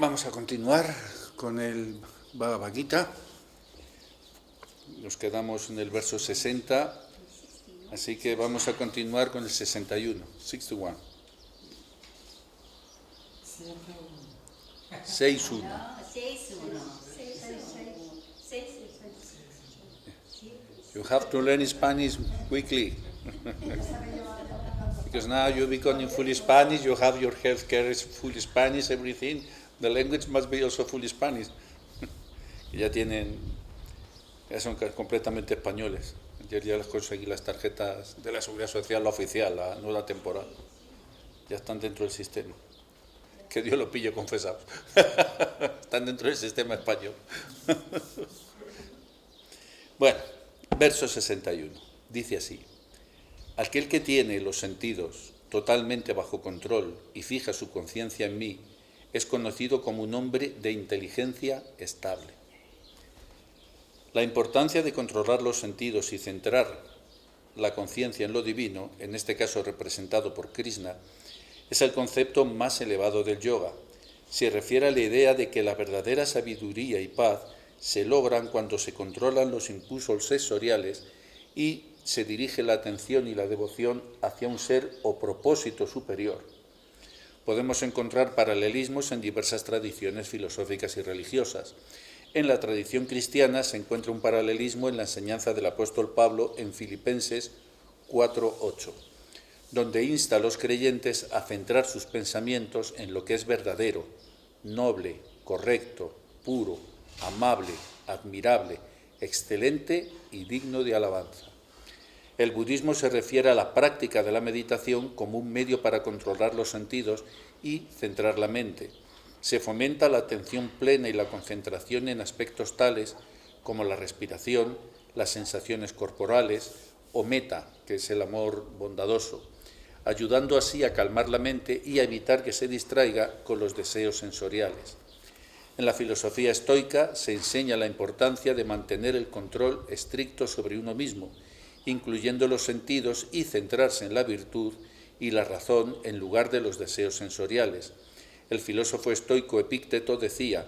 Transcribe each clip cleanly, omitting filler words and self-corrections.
Vamos a continuar con el Bhagavad Gita. Nos quedamos en el verso 60, así que vamos a continuar con el 61. 61. 61. You have to learn Spanish quickly. Because now you're becoming fully Spanish, you have your healthcare is fully Spanish, everything. The language must be also fully Spanish. Ya son completamente españoles. Ayer ya les conseguí las tarjetas de la Seguridad Social, la oficial, la nueva temporal. Ya están dentro del sistema. Que Dios lo pille confesados. Están dentro del sistema español. Bueno, verso 61. Dice así: aquel que tiene los sentidos totalmente bajo control y fija su conciencia en mí, es conocido como un hombre de inteligencia estable. La importancia de controlar los sentidos y centrar la conciencia en lo divino, en este caso representado por Krishna, es el concepto más elevado del yoga. Se refiere a la idea de que la verdadera sabiduría y paz se logran cuando se controlan los impulsos sensoriales y se dirige la atención y la devoción hacia un ser o propósito superior. Podemos encontrar paralelismos en diversas tradiciones filosóficas y religiosas. En la tradición cristiana se encuentra un paralelismo en la enseñanza del apóstol Pablo en Filipenses 4:8, donde insta a los creyentes a centrar sus pensamientos en lo que es verdadero, noble, correcto, puro, amable, admirable, excelente y digno de alabanza. El budismo se refiere a la práctica de la meditación como un medio para controlar los sentidos y centrar la mente. Se fomenta la atención plena y la concentración en aspectos tales como la respiración, las sensaciones corporales o metta, que es el amor bondadoso, ayudando así a calmar la mente y a evitar que se distraiga con los deseos sensoriales. En la filosofía estoica se enseña la importancia de mantener el control estricto sobre uno mismo, incluyendo los sentidos, y centrarse en la virtud y la razón en lugar de los deseos sensoriales. El filósofo estoico Epícteto decía: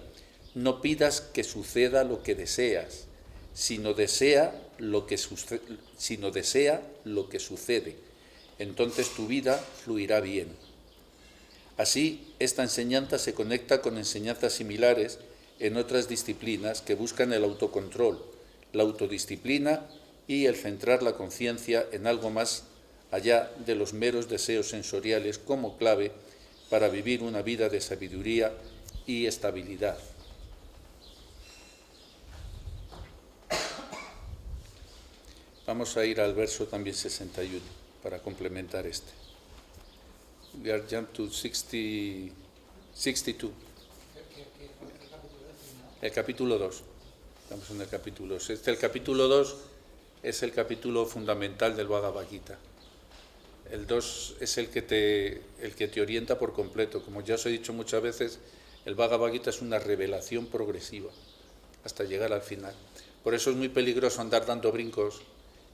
no pidas que suceda lo que deseas, sino desea lo que sucede. Entonces tu vida fluirá bien. Así, esta enseñanza se conecta con enseñanzas similares en otras disciplinas que buscan el autocontrol, la autodisciplina y el centrar la conciencia en algo más allá de los meros deseos sensoriales como clave para vivir una vida de sabiduría y estabilidad. Vamos a ir al verso también 61 para complementar este. We are jump to 62. El capítulo 2. Estamos en el capítulo 2. El capítulo 2 es el capítulo fundamental del Bhagavad Gita. El 2 es el que te orienta por completo. Como ya os he dicho muchas veces, el Bhagavad Gita es una revelación progresiva hasta llegar al final. Por eso es muy peligroso andar dando brincos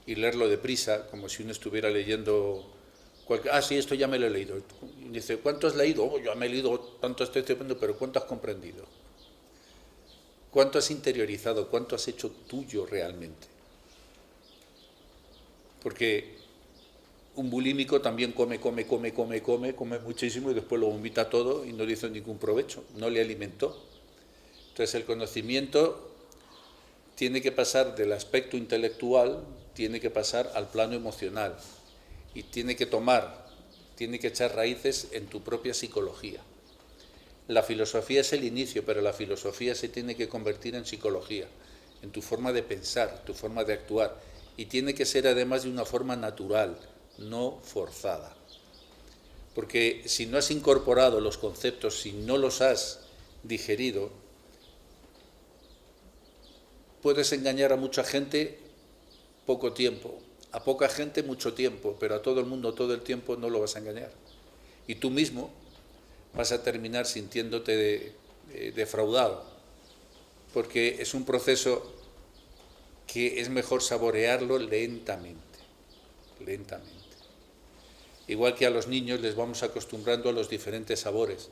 y leerlo deprisa, como si uno estuviera leyendo sí, esto ya me lo he leído. Y dice: ¿cuánto has leído? Oh, yo me he leído tanto, estoy estupendo, pero ¿cuánto has comprendido? ¿Cuánto has interiorizado? ¿Cuánto has hecho tuyo realmente? Porque un bulímico también come muchísimo y después lo vomita todo y no le hizo ningún provecho, no le alimentó. Entonces el conocimiento tiene que pasar del aspecto intelectual, tiene que pasar al plano emocional y tiene que echar raíces en tu propia psicología. La filosofía es el inicio, pero la filosofía se tiene que convertir en psicología, en tu forma de pensar, tu forma de actuar, y tiene que ser además de una forma natural, no forzada. Porque si no has incorporado los conceptos, si no los has digerido, puedes engañar a mucha gente poco tiempo, a poca gente mucho tiempo, pero a todo el mundo todo el tiempo no lo vas a engañar. Y tú mismo vas a terminar sintiéndote defraudado, porque es un proceso que es mejor saborearlo lentamente. Igual que a los niños les vamos acostumbrando a los diferentes sabores.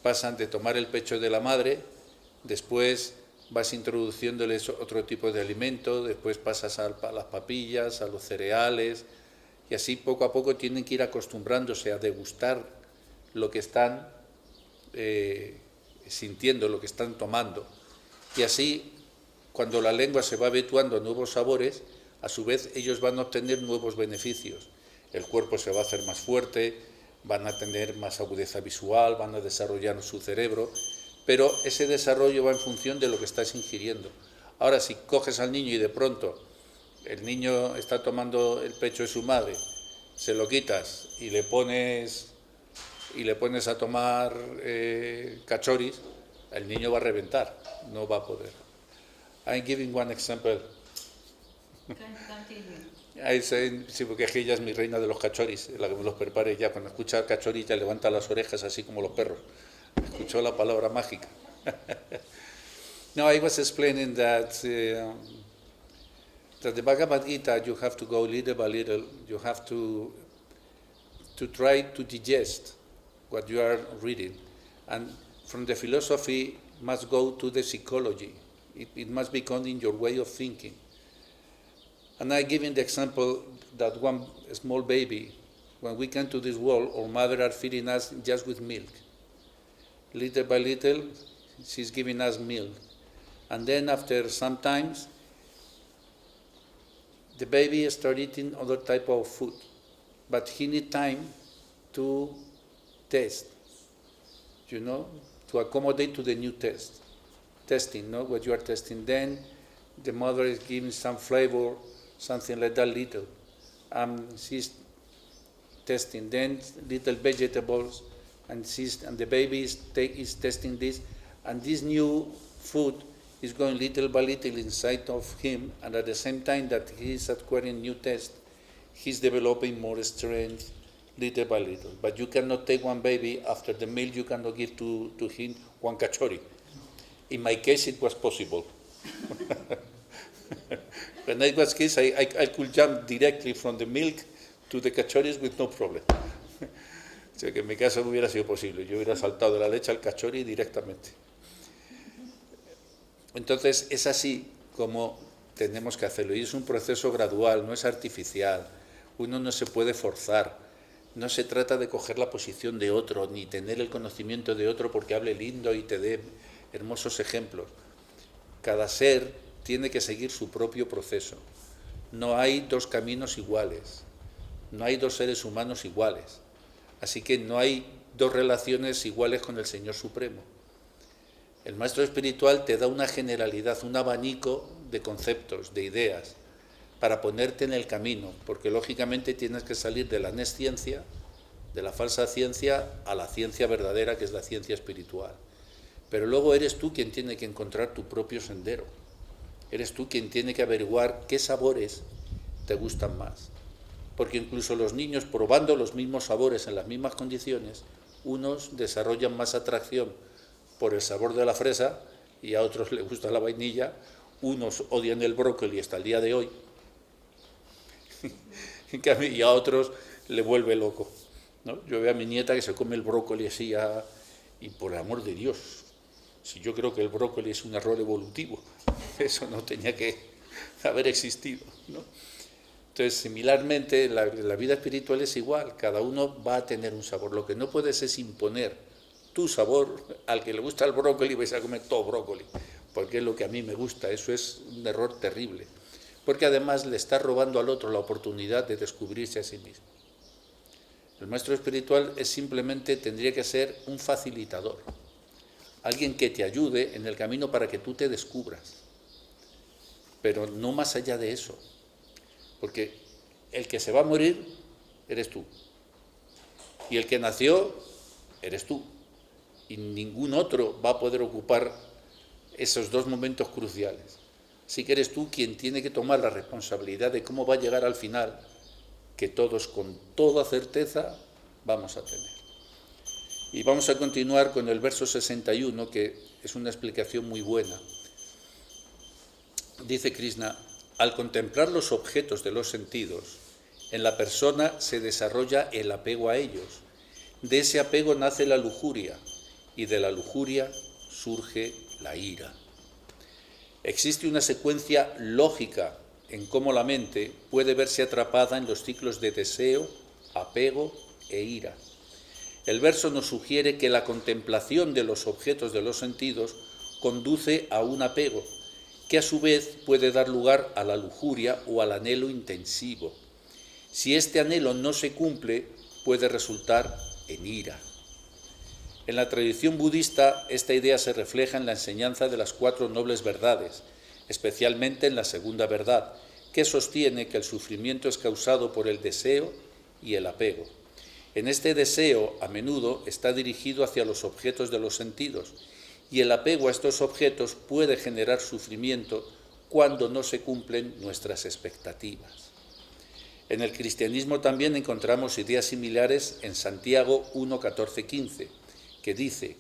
pasan de tomar el pecho de la madre, después vas introduciéndoles otro tipo de alimento, después pasas a las papillas, a los cereales, y así poco a poco tienen que ir acostumbrándose a degustar lo que están sintiendo, lo que están tomando. Y así, cuando la lengua se va habituando a nuevos sabores, a su vez ellos van a obtener nuevos beneficios. El cuerpo se va a hacer más fuerte, van a tener más agudeza visual, van a desarrollar su cerebro, pero ese desarrollo va en función de lo que estás ingiriendo. Ahora, si coges al niño y de pronto el niño está tomando el pecho de su madre, se lo quitas y le pones a tomar cachoris, el niño va a reventar, no va a poder. I'm giving one example. Sí, porque ella es mi reina de los cachoris, la que me los prepara, y ya cuando escucha cachoris ya levanta las orejas así como los perros. Escuchó la palabra mágica. No, I was explaining that the Bhagavad Gita, you have to go little by little, you have to try to digest what you are reading. And from the philosophy must go to the psychology. It must become in your way of thinking. And I give the example that one small baby, when we come to this world, our mother are feeding us just with milk. Little by little, she's giving us milk. And then after some times, the baby starts eating other type of food. But he needs time to taste, to accommodate to the new testing, what you are testing. Then the mother is giving some flavor, something like that little. She's testing, then little vegetables, and the baby is testing this, and this new food is going little by little inside of him, and at the same time that he is acquiring new taste, he's developing more strength little by little. But you cannot take one baby, after the meal you cannot give to him one kachori. In my case it was possible. When I was kids, I could jump directly from the milk to the cachoris with no problem. O sea que en mi caso hubiera sido posible, yo hubiera saltado de la leche al cachori directamente. Entonces es así como tenemos que hacerlo, y es un proceso gradual, no es artificial, uno no se puede forzar, no se trata de coger la posición de otro, ni tener el conocimiento de otro porque hable lindo y te dé hermosos ejemplos. Cada ser tiene que seguir su propio proceso. No hay dos caminos iguales, no hay dos seres humanos iguales, así que no hay dos relaciones iguales con el Señor Supremo. El maestro espiritual te da una generalidad, un abanico de conceptos, de ideas, para ponerte en el camino, porque lógicamente tienes que salir de la nesciencia, de la falsa ciencia, a la ciencia verdadera, que es la ciencia espiritual. Pero luego eres tú quien tiene que encontrar tu propio sendero. Eres tú quien tiene que averiguar qué sabores te gustan más. Porque incluso los niños, probando los mismos sabores en las mismas condiciones, unos desarrollan más atracción por el sabor de la fresa y a otros les gusta la vainilla, unos odian el brócoli hasta el día de hoy y a otros le vuelve loco, ¿no? Yo veo a mi nieta que se come el brócoli así y por el amor de Dios, si yo creo que el brócoli es un error evolutivo, eso no tenía que haber existido, ¿no? Entonces, similarmente, la vida espiritual es igual, cada uno va a tener un sabor, lo que no puedes es imponer tu sabor. Al que le gusta el brócoli vais a comer todo brócoli, porque es lo que a mí me gusta. Eso es un error terrible, porque además le está robando al otro la oportunidad de descubrirse a sí mismo. El maestro espiritual tendría que ser un facilitador, alguien que te ayude en el camino para que tú te descubras, pero no más allá de eso, porque el que se va a morir eres tú, y el que nació eres tú, y ningún otro va a poder ocupar esos dos momentos cruciales. Así que eres tú quien tiene que tomar la responsabilidad de cómo va a llegar al final, que todos con toda certeza vamos a tener. Y vamos a continuar con el verso 61, que es una explicación muy buena. Dice Krishna: al contemplar los objetos de los sentidos, en la persona se desarrolla el apego a ellos. De ese apego nace la lujuria, y de la lujuria surge la ira. Existe una secuencia lógica en cómo la mente puede verse atrapada en los ciclos de deseo, apego e ira. El verso nos sugiere que la contemplación de los objetos de los sentidos conduce a un apego, que a su vez puede dar lugar a la lujuria o al anhelo intensivo. Si este anhelo no se cumple, puede resultar en ira. En la tradición budista, esta idea se refleja en la enseñanza de las 4 nobles verdades, especialmente en la segunda verdad, que sostiene que el sufrimiento es causado por el deseo y el apego. En este deseo, a menudo, está dirigido hacia los objetos de los sentidos, y el apego a estos objetos puede generar sufrimiento cuando no se cumplen nuestras expectativas. En el cristianismo también encontramos ideas similares en Santiago 1, 14, 15, que dice: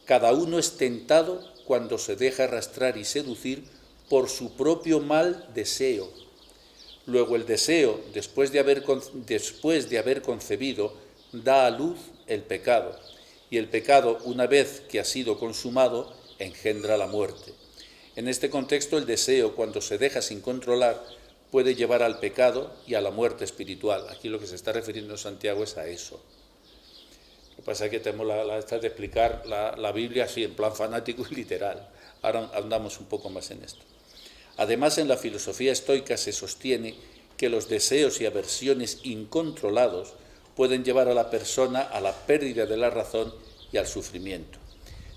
«Cada uno es tentado cuando se deja arrastrar y seducir por su propio mal deseo. Luego el deseo, después de haber concebido, da a luz el pecado, y el pecado, una vez que ha sido consumado, engendra la muerte». En este contexto, el deseo, cuando se deja sin controlar, puede llevar al pecado y a la muerte espiritual. Aquí lo que se está refiriendo Santiago es a eso. Lo que pasa es que tenemos esta de explicar la Biblia así, en plan fanático y literal. Ahora andamos un poco más en esto. Además, en la filosofía estoica se sostiene que los deseos y aversiones incontrolados pueden llevar a la persona a la pérdida de la razón y al sufrimiento.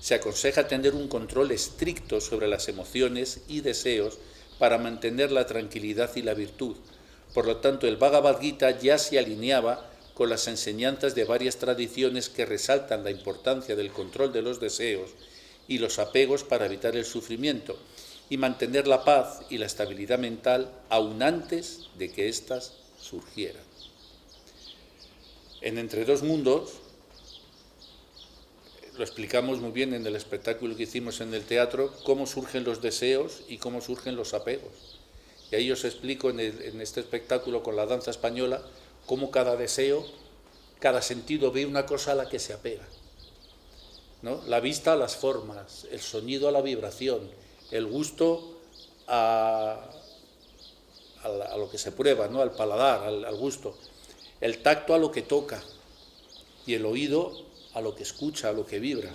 Se aconseja tener un control estricto sobre las emociones y deseos para mantener la tranquilidad y la virtud. Por lo tanto, el Bhagavad Gita ya se alineaba con las enseñanzas de varias tradiciones que resaltan la importancia del control de los deseos y los apegos para evitar el sufrimiento y mantener la paz y la estabilidad mental aún antes de que éstas surgieran. En Entre dos mundos, lo explicamos muy bien en el espectáculo que hicimos en el teatro, cómo surgen los deseos y cómo surgen los apegos. Y ahí os explico en este espectáculo con la danza española cómo cada deseo, cada sentido ve una cosa a la que se apega, ¿no? La vista a las formas, el sonido a la vibración, el gusto a lo que se prueba, ¿no? Al paladar, al gusto, el tacto a lo que toca y el oído a lo que escucha, a lo que vibra.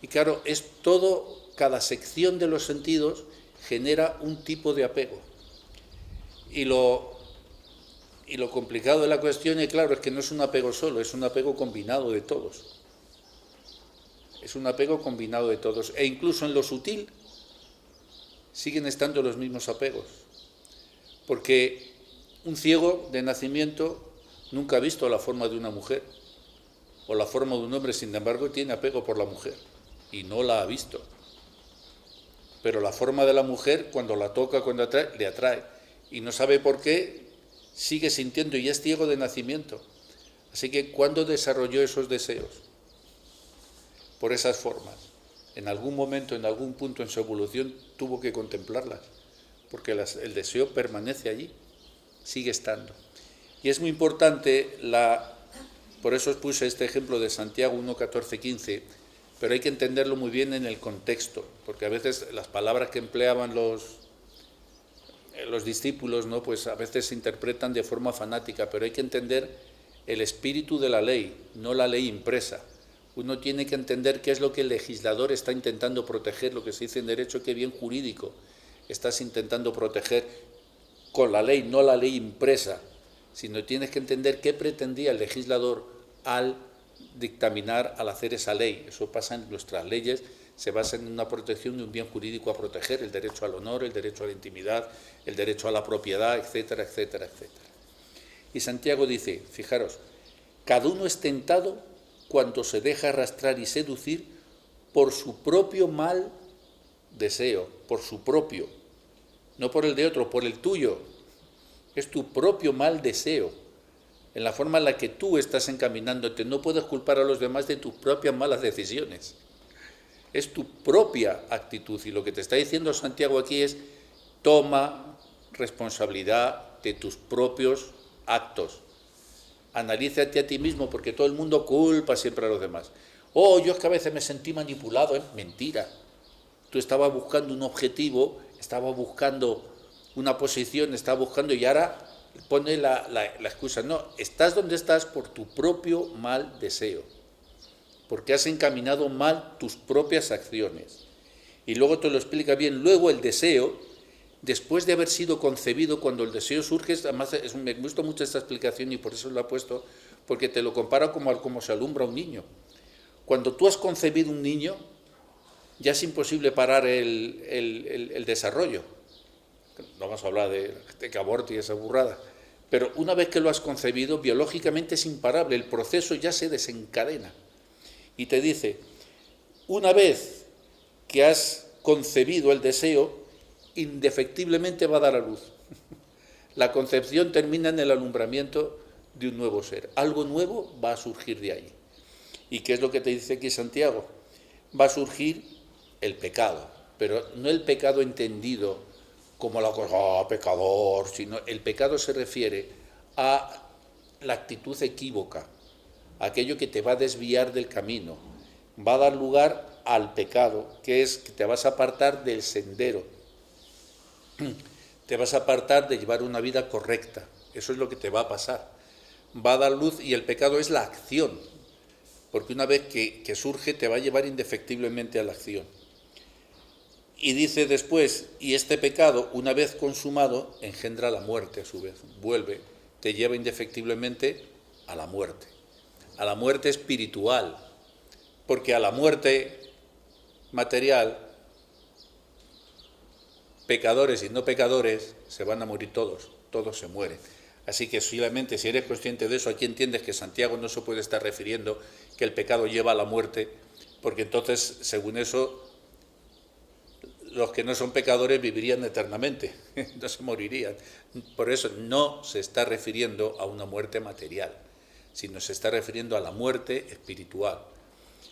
Y claro, es todo, cada sección de los sentidos genera un tipo de apego. Y lo complicado de la cuestión, y claro, es que no es un apego solo, es un apego combinado de todos. Es un apego combinado de todos. E incluso en lo sutil siguen estando los mismos apegos. Porque un ciego de nacimiento nunca ha visto la forma de una mujer o la forma de un hombre, sin embargo tiene apego por la mujer y no la ha visto. Pero la forma de la mujer, cuando la toca, cuando atrae, le atrae. Y no sabe por qué, sigue sintiendo y es ciego de nacimiento. Así que, ¿cuándo desarrolló esos deseos? Por esas formas. En algún momento, en algún punto en su evolución, tuvo que contemplarlas, porque el deseo permanece allí, sigue estando. Y es muy importante, por eso os puse este ejemplo de Santiago 1, 14, 15, pero hay que entenderlo muy bien en el contexto, porque a veces las palabras que empleaban los discípulos, ¿no? Pues a veces se interpretan de forma fanática, pero hay que entender el espíritu de la ley, no la ley impresa. Uno tiene que entender qué es lo que el legislador está intentando proteger, lo que se dice en derecho, qué bien jurídico estás intentando proteger con la ley, no la ley impresa, sino tienes que entender qué pretendía el legislador al dictaminar, al hacer esa ley. Eso pasa en nuestras leyes, se basa en una protección de un bien jurídico a proteger, el derecho al honor, el derecho a la intimidad, el derecho a la propiedad, etcétera, etcétera, etcétera. Y Santiago dice, fijaros, cada uno es tentado cuando se deja arrastrar y seducir por su propio mal deseo, por su propio, no por el de otro, por el tuyo. Es tu propio mal deseo, en la forma en la que tú estás encaminándote. No puedes culpar a los demás de tus propias malas decisiones. Es tu propia actitud. Y lo que te está diciendo Santiago aquí es, toma responsabilidad de tus propios actos. Analízate a ti mismo, porque todo el mundo culpa siempre a los demás. Oh, yo es que a veces me sentí manipulado. Es mentira. Tú estabas buscando un objetivo, estabas buscando una posición, estabas buscando y ahora pone la excusa. No, estás donde estás por tu propio mal deseo, porque has encaminado mal tus propias acciones. Y luego te lo explica bien. Luego el deseo, después de haber sido concebido, cuando el deseo surge, además me gusta mucho esta explicación y por eso lo he puesto, porque te lo compara como se alumbra un niño. Cuando tú has concebido un niño, ya es imposible parar el desarrollo. No vamos a hablar de que aborto y esa burrada. Pero una vez que lo has concebido, biológicamente es imparable, el proceso ya se desencadena. Y te dice, una vez que has concebido el deseo, indefectiblemente va a dar a luz. La concepción termina en el alumbramiento de un nuevo ser. Algo nuevo va a surgir de ahí. ¿Y qué es lo que te dice aquí Santiago? Va a surgir el pecado, pero no el pecado entendido como la cosa, pecador, sino el pecado se refiere a la actitud equívoca, aquello que te va a desviar del camino, va a dar lugar al pecado, que es que te vas a apartar del sendero, te vas a apartar de llevar una vida correcta, eso es lo que te va a pasar. Va a dar luz y el pecado es la acción, porque una vez que surge te va a llevar indefectiblemente a la acción. Y dice después, y este pecado, una vez consumado, engendra la muerte a su vez, vuelve, te lleva indefectiblemente a la muerte espiritual, porque a la muerte material, pecadores y no pecadores, se van a morir todos se mueren. Así que solamente si eres consciente de eso, aquí entiendes que Santiago no se puede estar refiriendo que el pecado lleva a la muerte, porque entonces, según eso, los que no son pecadores vivirían eternamente, no se morirían. Por eso no se está refiriendo a una muerte material, sino se está refiriendo a la muerte espiritual.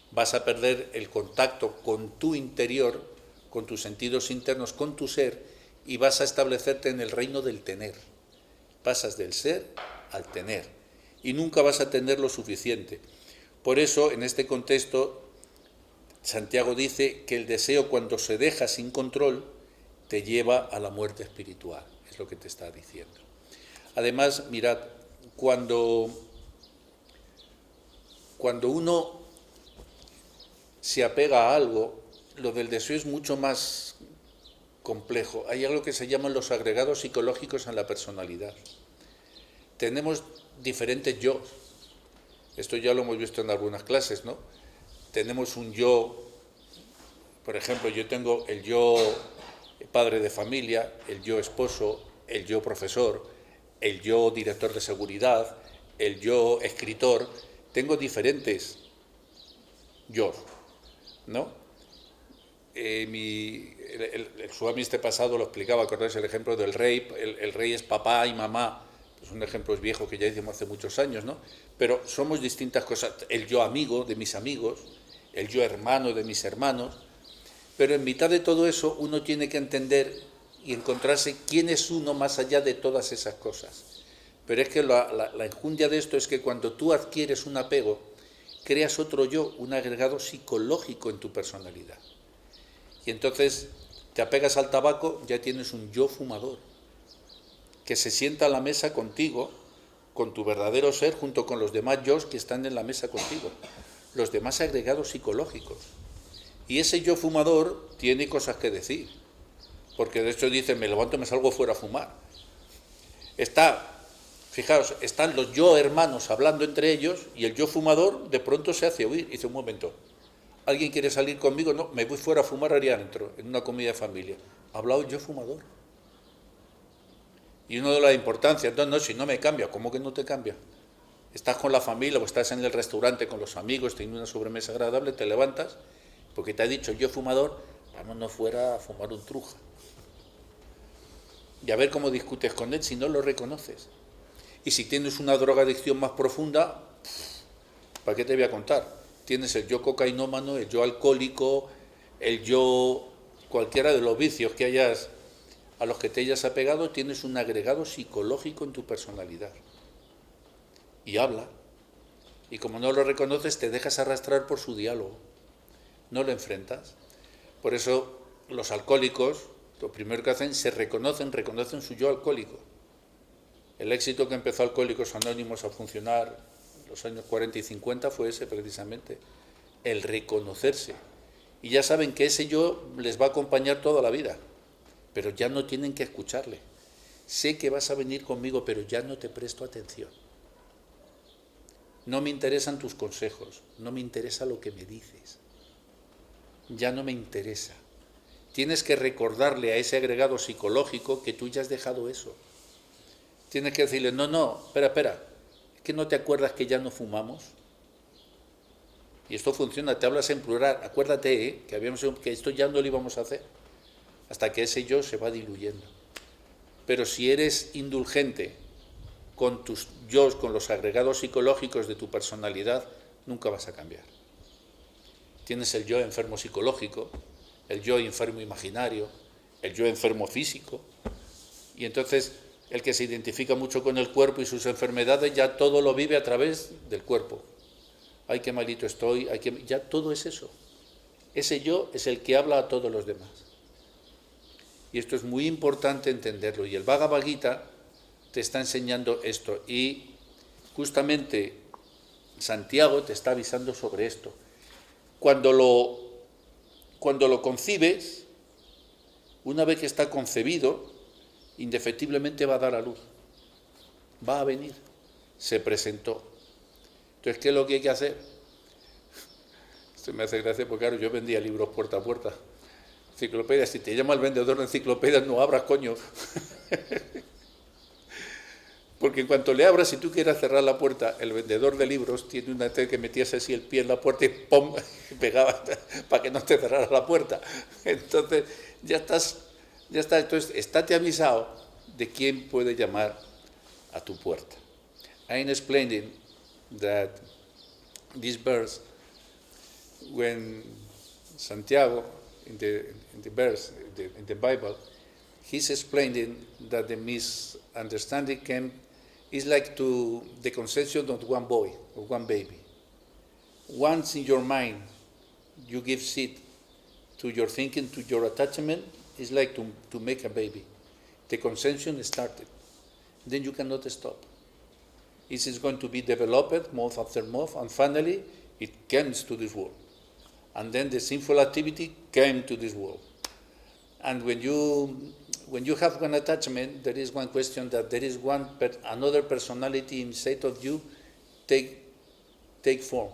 Vas a perder el contacto con tu interior, con tus sentidos internos, con tu ser, y vas a establecerte en el reino del tener. Pasas del ser al tener, y nunca vas a tener lo suficiente. Por eso, en este contexto, Santiago dice que el deseo, cuando se deja sin control, te lleva a la muerte espiritual, es lo que te está diciendo. Además, mirad, cuando uno se apega a algo, lo del deseo es mucho más complejo. Hay algo que se llaman los agregados psicológicos en la personalidad. Tenemos diferentes yo. Esto ya lo hemos visto en algunas clases, ¿no? Tenemos un yo, por ejemplo, yo tengo el yo padre de familia, el yo esposo, el yo profesor, el yo director de seguridad, el yo escritor. Tengo diferentes yo, ¿no? El Swami este pasado lo explicaba, acordáis el ejemplo del rey, el rey es papá y mamá, es un ejemplo viejo que ya hicimos hace muchos años, ¿no? Pero somos distintas cosas, el yo amigo de mis amigos, el yo hermano de mis hermanos, pero en mitad de todo eso uno tiene que entender y encontrarse quién es uno más allá de todas esas cosas. Pero es que la enjundia de esto es que cuando tú adquieres un apego, creas otro yo, un agregado psicológico en tu personalidad. Y entonces te apegas al tabaco, ya tienes un yo fumador, que se sienta a la mesa contigo, con tu verdadero ser, junto con los demás yos que están en la mesa contigo, los demás agregados psicológicos. Y ese yo fumador tiene cosas que decir, porque de hecho dice, me levanto y me salgo fuera a fumar. Fijaos, están los yo hermanos hablando entre ellos y el yo fumador de pronto se hace oír. Dice, un momento, ¿alguien quiere salir conmigo? No, me voy fuera a fumar allá adentro, en una comida de familia. Ha hablado el yo fumador. Y uno de las importancias, no, si no me cambia, ¿cómo que no te cambia? Estás con la familia o estás en el restaurante con los amigos, teniendo una sobremesa agradable, te levantas, porque te ha dicho yo fumador, vámonos fuera a fumar un truja. Y a ver cómo discutes con él si no lo reconoces. Y si tienes una drogadicción más profunda, ¿para qué te voy a contar? Tienes el yo cocainómano, el yo alcohólico, el yo cualquiera de los vicios a los que te hayas apegado, tienes un agregado psicológico en tu personalidad. Y habla. Y como no lo reconoces, te dejas arrastrar por su diálogo. No lo enfrentas. Por eso los alcohólicos, lo primero que hacen, reconocen su yo alcohólico. El éxito que empezó Alcohólicos Anónimos a funcionar en los años 40 y 50 fue ese precisamente, el reconocerse. Y ya saben que ese yo les va a acompañar toda la vida, pero ya no tienen que escucharle. Sé que vas a venir conmigo, pero ya no te presto atención. No me interesan tus consejos, no me interesa lo que me dices. Ya no me interesa. Tienes que recordarle a ese agregado psicológico que tú ya has dejado eso. Tienes que decirle, no, espera, ¿es que no te acuerdas que ya no fumamos? Y esto funciona, te hablas en plural, acuérdate que esto ya no lo íbamos a hacer, hasta que ese yo se va diluyendo. Pero si eres indulgente con tus yos, con los agregados psicológicos de tu personalidad, nunca vas a cambiar. Tienes el yo enfermo psicológico, el yo enfermo imaginario, el yo enfermo físico, y entonces el que se identifica mucho con el cuerpo y sus enfermedades ya todo lo vive a través del cuerpo. Ay, qué malito estoy, ya todo es eso. Ese yo es el que habla a todos los demás. Y esto es muy importante entenderlo. Y el Bhagavad Gita te está enseñando esto. Y justamente Santiago te está avisando sobre esto. Cuando lo concibes, una vez que está concebido, indefectiblemente va a dar a luz. Va a venir. Se presentó. Entonces, ¿qué es lo que hay que hacer? Esto me hace gracia porque, claro, yo vendía libros puerta a puerta. Enciclopedias. Si te llama el vendedor de enciclopedias, no abras, coño. Porque en cuanto le abras, si tú quieres cerrar la puerta, el vendedor de libros tiene una que metías así el pie en la puerta y ¡pum! Pegaba para que no te cerrara la puerta. Entonces, ya está. Entonces, estate avisado de quién puede llamar a tu puerta. I'm explaining that this verse, when Santiago, in the verse, in the Bible, he's explaining that the misunderstanding is like to the conception of one boy or one baby. Once in your mind you give seed to your thinking, to your attachment, it's like to make a baby. The conception started. Then you cannot stop. It is going to be developed month after month, and finally it comes to this world. And then the sinful activity came to this world. And when you have one attachment, there is one question that there is another personality inside of you take form.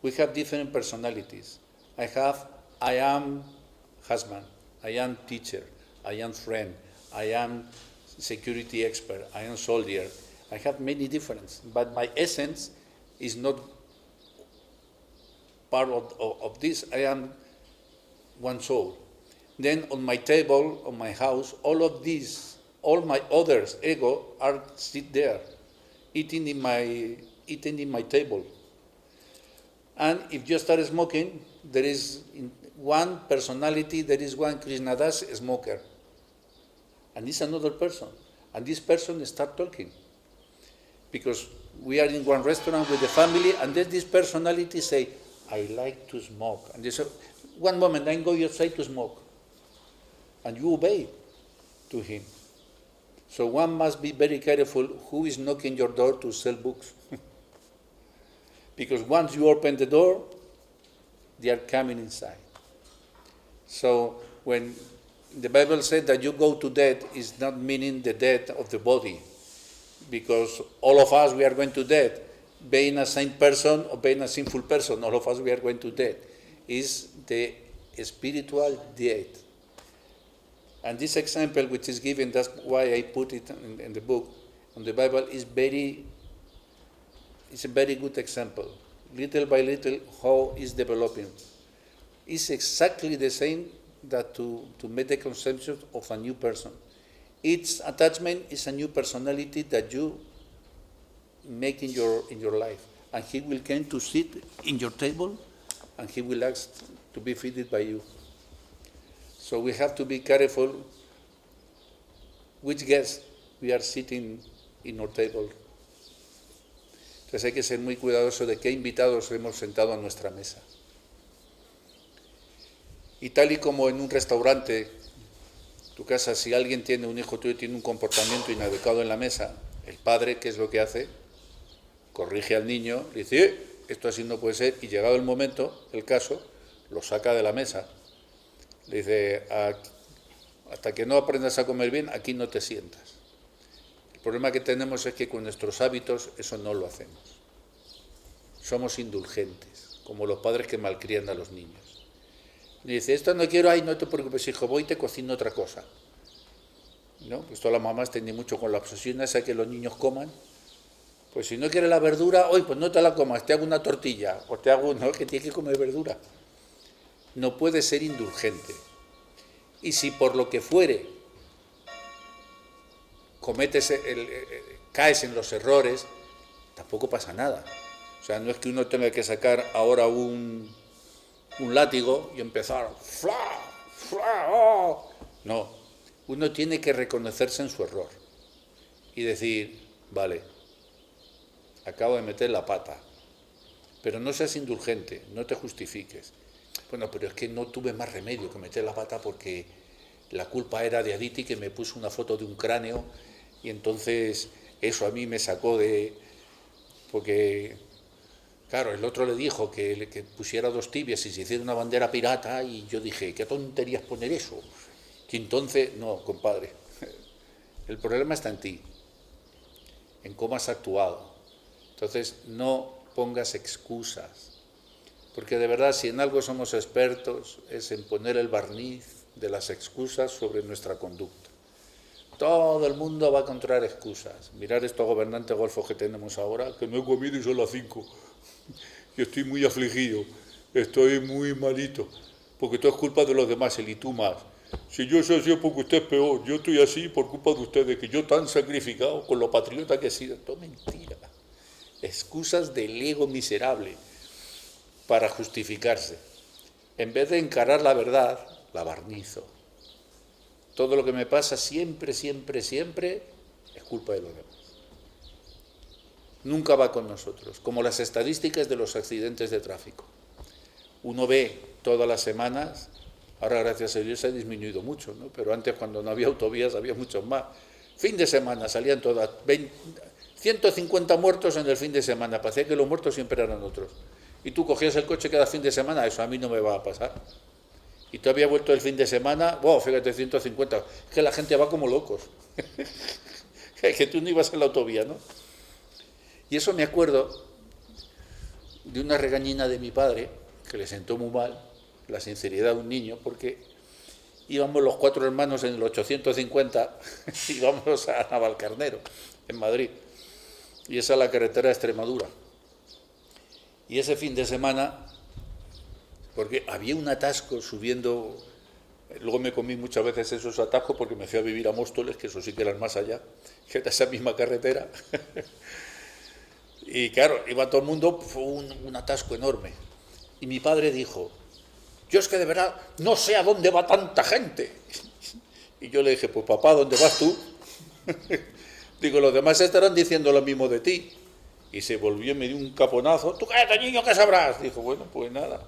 We have different personalities. I am husband, I am teacher, I am friend, I am security expert, I am soldier. I have many differences, but my essence is not part of this. I am one soul. Then on my table, on my house, all my others ego are sit there, eating in my table. And if you start smoking, there is one personality, there is one Krishnadas smoker, and it's another person, and this person start talking. Because we are in one restaurant with the family, and then this personality say, I like to smoke. And they say, one moment, I'm going outside to smoke. And you obey to him. So one must be very careful who is knocking your door to sell books. Because once you open the door, they are coming inside. So when the Bible said that you go to death, is not meaning the death of the body. Because all of us, we are going to death. Being a saint person or being a sinful person, all of us, we are going to death. Is the spiritual death. And this example which is given, that's why I put it in the book, in the Bible, it's a very good example. Little by little, how is developing. It's exactly the same that to make the conception of a new person. Each attachment is a new personality that you make in your life. And he will come to sit in your table, and he will ask to be fed by you. So we have to be careful which guest we are sitting in our table. Entonces hay que ser muy cuidadoso de qué invitados hemos sentado a nuestra mesa. Y tal y como en un restaurante, tu casa, si alguien tiene un hijo tuyo tiene un comportamiento inadecuado en la mesa, el padre, ¿qué es lo que hace? Corrige al niño, le dice, esto así no puede ser, y llegado el momento, el caso, lo saca de la mesa. Le dice, hasta que no aprendas a comer bien, aquí no te sientas. El problema que tenemos es que con nuestros hábitos eso no lo hacemos. Somos indulgentes, como los padres que malcrían a los niños. Y dice, esto no quiero, ay, no te preocupes, hijo, voy y te cocino otra cosa. ¿No? Pues todas las mamás tienen mucho con la obsesión esa que los niños coman. Pues si no quiere la verdura, hoy pues no te la comas, te hago una tortilla, o te hago, no, que tiene que comer verdura. No puede ser indulgente. Y si por lo que fuere caes en los errores, tampoco pasa nada. O sea, no es que uno tenga que sacar ahora un látigo y empezar, ¡fla! ¡fla! ¡Oh! No, uno tiene que reconocerse en su error y decir, vale, acabo de meter la pata, pero no seas indulgente, no te justifiques. Bueno, pero es que no tuve más remedio que meter la pata porque la culpa era de Aditi, que me puso una foto de un cráneo y entonces eso a mí me sacó de... Porque, claro, el otro le dijo que pusiera 2 tibias y se hiciera una bandera pirata y yo dije, qué tonterías poner eso. Y entonces, no, compadre, el problema está en ti, en cómo has actuado. Entonces, no pongas excusas. Porque de verdad, si en algo somos expertos, es en poner el barniz de las excusas sobre nuestra conducta. Todo el mundo va a encontrar excusas. Mirar estos gobernantes golfos que tenemos ahora, que no he comido y son las 5. Yo estoy muy afligido, estoy muy malito, porque todo es culpa de los demás, él y tú más. Si yo soy así, porque usted es peor. Yo estoy así por culpa de ustedes, que yo tan sacrificado con lo patriota que he sido. Todo mentira. Excusas del ego miserable para justificarse. En vez de encarar la verdad, la barnizo. Todo lo que me pasa siempre, siempre, siempre es culpa de los demás. Nunca va con nosotros, como las estadísticas de los accidentes de tráfico. Uno ve todas las semanas, ahora gracias a Dios se ha disminuido mucho, ¿no? Pero antes cuando no había autovías había muchos más. Fin de semana salían todas, 150 muertos en el fin de semana, parecía que los muertos siempre eran otros. Y tú cogías el coche cada fin de semana, eso a mí no me va a pasar. Y tú habías vuelto el fin de semana, fíjate, 150, es que la gente va como locos. Que tú no ibas en la autovía, ¿no? Y eso me acuerdo de una regañina de mi padre, que le sentó muy mal, la sinceridad de un niño, porque íbamos los 4 hermanos en el 850, íbamos a Navalcarnero, en Madrid, y esa es la carretera de Extremadura. Y ese fin de semana, porque había un atasco subiendo, luego me comí muchas veces esos atascos porque me fui a vivir a Móstoles, que eso sí que eran más allá, que era esa misma carretera. Y claro, iba todo el mundo, fue un atasco enorme. Y mi padre dijo, yo es que de verdad no sé a dónde va tanta gente. Y yo le dije, pues papá, ¿dónde vas tú? Digo, los demás estarán diciendo lo mismo de ti. Y se volvió y me dio un caponazo. ¿Tú cállate, niño, qué sabrás? Dijo, bueno, pues nada.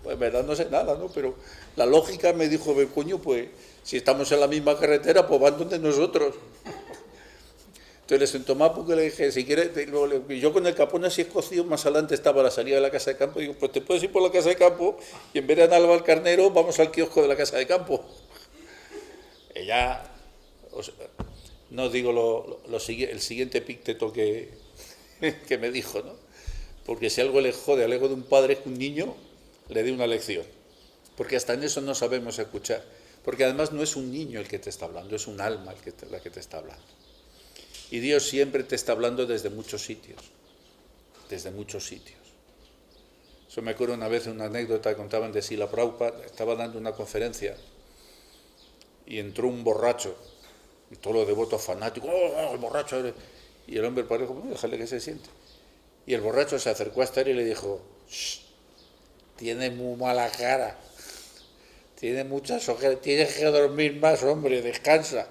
Pues en verdad no sé nada, ¿no? Pero la lógica me dijo, coño, pues si estamos en la misma carretera, pues van donde nosotros. Entonces le sentó más porque le dije, si quieres, yo con el capón así escocido, más adelante estaba la salida de la casa de campo, y digo, pues te puedes ir por la casa de campo y en vez de andar al Carnero, vamos al kiosco de la casa de campo. Ella, no digo el siguiente epíteto que me dijo, ¿no? Porque si algo le jode al ego de un padre es que un niño le dé una lección. Porque hasta en eso no sabemos escuchar. Porque además no es un niño el que te está hablando, es un alma la que te está hablando. Y Dios siempre te está hablando desde muchos sitios. Desde muchos sitios. Eso me acuerdo una vez, una anécdota que contaban de Srila Prabhupada, estaba dando una conferencia y entró un borracho, y todos los devotos fanáticos, el borracho! Y el hombre parece como, déjale que se siente. Y el borracho se acercó hasta él y le dijo, tiene muy mala cara, tiene muchas ojeras, tienes que dormir más, hombre, descansa.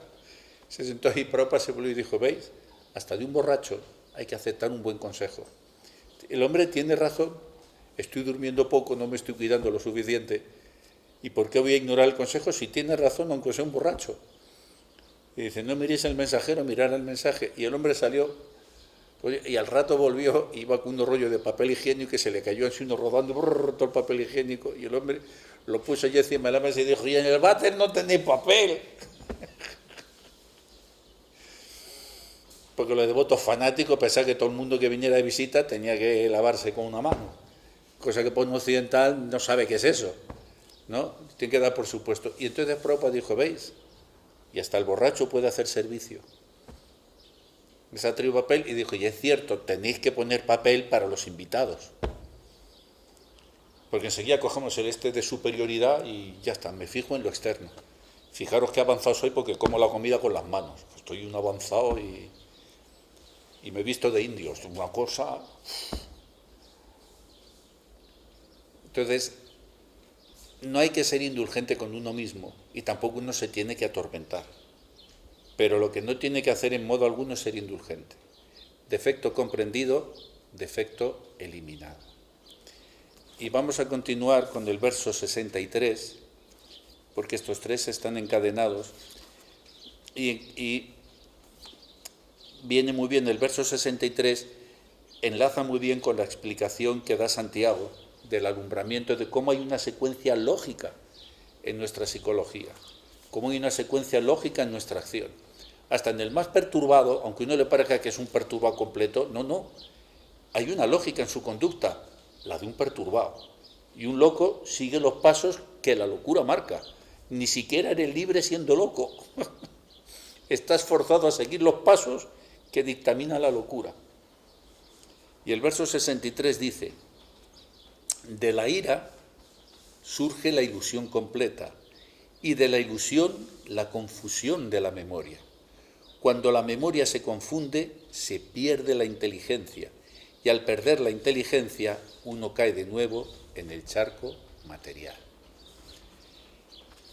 Se sentó ahí, Prabhupada se volvió y dijo, ¿veis? Hasta de un borracho hay que aceptar un buen consejo. El hombre tiene razón, estoy durmiendo poco, no me estoy cuidando lo suficiente. ¿Y por qué voy a ignorar el consejo si tiene razón aunque sea un borracho? Y dice, no miréis el mensajero, mirar el mensaje. Y el hombre salió, oye, y al rato volvió, iba con un rollo de papel higiénico que se le cayó así uno rodando, todo el papel higiénico. Y el hombre lo puso allí encima de la mesa y dijo, y en el váter no tenéis papel. Porque los devotos fanáticos pensaban que todo el mundo que viniera de visita tenía que lavarse con una mano. Cosa que por un occidental no sabe qué es eso, ¿no? Tiene que dar por supuesto. Y entonces Prabhupada dijo, ¿veis? Y hasta el borracho puede hacer servicio. Les ha traído papel y dijo, y es cierto, tenéis que poner papel para los invitados. Porque enseguida cogemos el de superioridad y ya está, me fijo en lo externo. Fijaros que avanzado soy porque como la comida con las manos. Estoy un avanzado y me he visto de indios, una cosa. Entonces, no hay que ser indulgente con uno mismo y tampoco uno se tiene que atormentar. Pero lo que no tiene que hacer en modo alguno es ser indulgente. Defecto comprendido, defecto eliminado. Y vamos a continuar con el verso 63, porque estos tres están encadenados. Y viene muy bien el verso 63, enlaza muy bien con la explicación que da Santiago del alumbramiento, de cómo hay una secuencia lógica en nuestra psicología, cómo hay una secuencia lógica en nuestra acción. Hasta en el más perturbado, aunque uno le parezca que es un perturbado completo, no, hay una lógica en su conducta, la de un perturbado. Y un loco sigue los pasos que la locura marca. Ni siquiera eres libre siendo loco. Estás forzado a seguir los pasos que dictamina la locura. Y el verso 63 dice, de la ira surge la ilusión completa y de la ilusión la confusión de la memoria. Cuando la memoria se confunde, se pierde la inteligencia y al perder la inteligencia uno cae de nuevo en el charco material.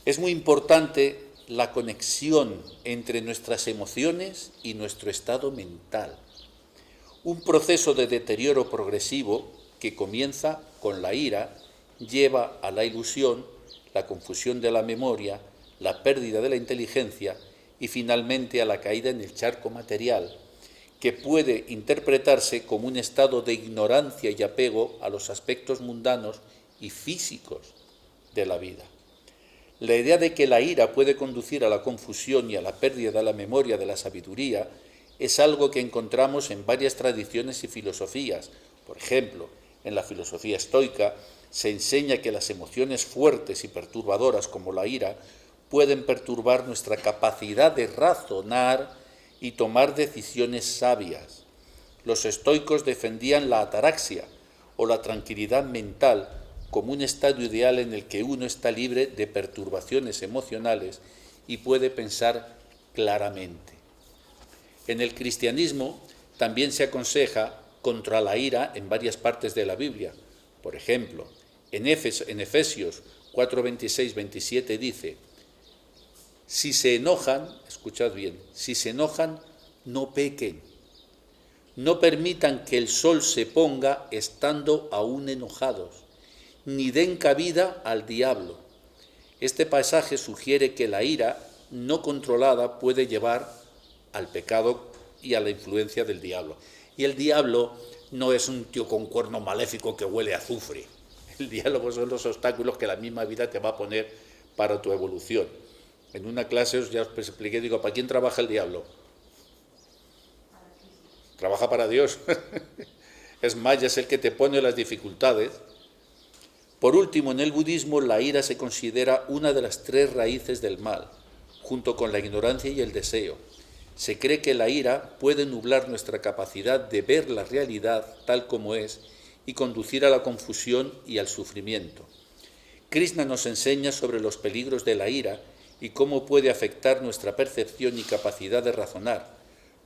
Es muy importante la conexión entre nuestras emociones y nuestro estado mental. Un proceso de deterioro progresivo que comienza con la ira lleva a la ilusión, la confusión de la memoria, la pérdida de la inteligencia y finalmente a la caída en el charco material, que puede interpretarse como un estado de ignorancia y apego a los aspectos mundanos y físicos de la vida. La idea de que la ira puede conducir a la confusión y a la pérdida de la memoria de la sabiduría es algo que encontramos en varias tradiciones y filosofías. Por ejemplo, en la filosofía estoica se enseña que las emociones fuertes y perturbadoras como la ira pueden perturbar nuestra capacidad de razonar y tomar decisiones sabias. Los estoicos defendían la ataraxia o la tranquilidad mental como un estado ideal en el que uno está libre de perturbaciones emocionales y puede pensar claramente. En el cristianismo también se aconseja contra la ira en varias partes de la Biblia. Por ejemplo, en Efesios 4, 26, 27 dice, si se enojan, escuchad bien, si se enojan, no pequen. No permitan que el sol se ponga estando aún enojados, ni den cabida al diablo. Este pasaje sugiere que la ira no controlada puede llevar al pecado y a la influencia del diablo. Y el diablo no es un tío con cuerno maléfico que huele a azufre. El diablo son los obstáculos que la misma vida te va a poner para tu evolución. En una clase ya os expliqué, digo, ¿para quién trabaja el diablo? Trabaja para Dios. Es más, es el que te pone las dificultades. Por último, en el budismo, la ira se considera una de las tres raíces del mal, junto con la ignorancia y el deseo. Se cree que la ira puede nublar nuestra capacidad de ver la realidad tal como es y conducir a la confusión y al sufrimiento. Krishna nos enseña sobre los peligros de la ira y cómo puede afectar nuestra percepción y capacidad de razonar.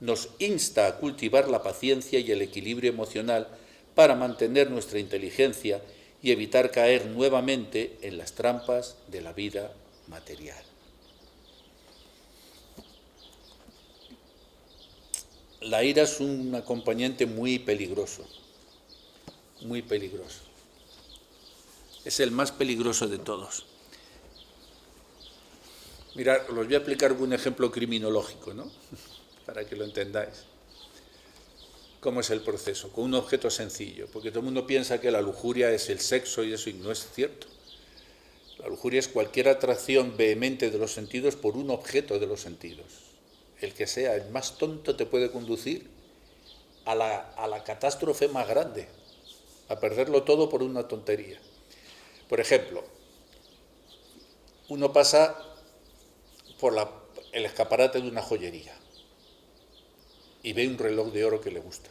Nos insta a cultivar la paciencia y el equilibrio emocional para mantener nuestra inteligencia y evitar caer nuevamente en las trampas de la vida material. La ira es un acompañante muy peligroso. muy peligroso. Es el más peligroso de todos. Mirad, os voy a explicar un ejemplo criminológico, ¿no? Para que lo entendáis. ¿Cómo es el proceso? Con un objeto sencillo, porque todo el mundo piensa que la lujuria es el sexo y eso, y no es cierto. La lujuria es cualquier atracción vehemente de los sentidos por un objeto de los sentidos. El que sea el más tonto te puede conducir a la catástrofe más grande, a perderlo todo por una tontería. Por ejemplo, uno pasa por el escaparate de una joyería y ve un reloj de oro que le gusta.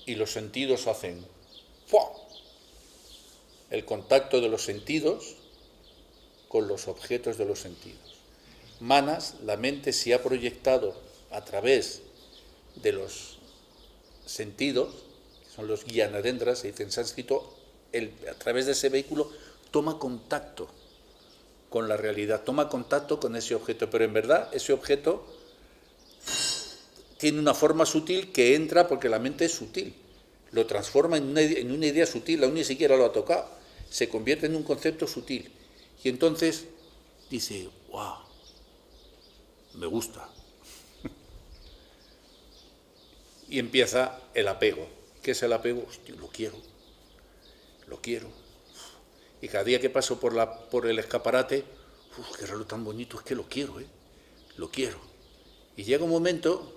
Y los sentidos hacen ¡fua! El contacto de los sentidos con los objetos de los sentidos. Manas, la mente se ha proyectado a través de los sentidos, que son los gyanarendras, se dice en sánscrito, a través de ese vehículo toma contacto con la realidad, toma contacto con ese objeto, pero en verdad ese objeto tiene una forma sutil que entra porque la mente es sutil, lo transforma en una idea sutil, aún ni siquiera lo ha tocado, se convierte en un concepto sutil. Y entonces dice, ¡wow! Me gusta. Y empieza el apego. ¿Qué es el apego? Hostia, lo quiero. Y cada día que paso por el escaparate, qué reloj tan bonito, es que lo quiero. Y llega un momento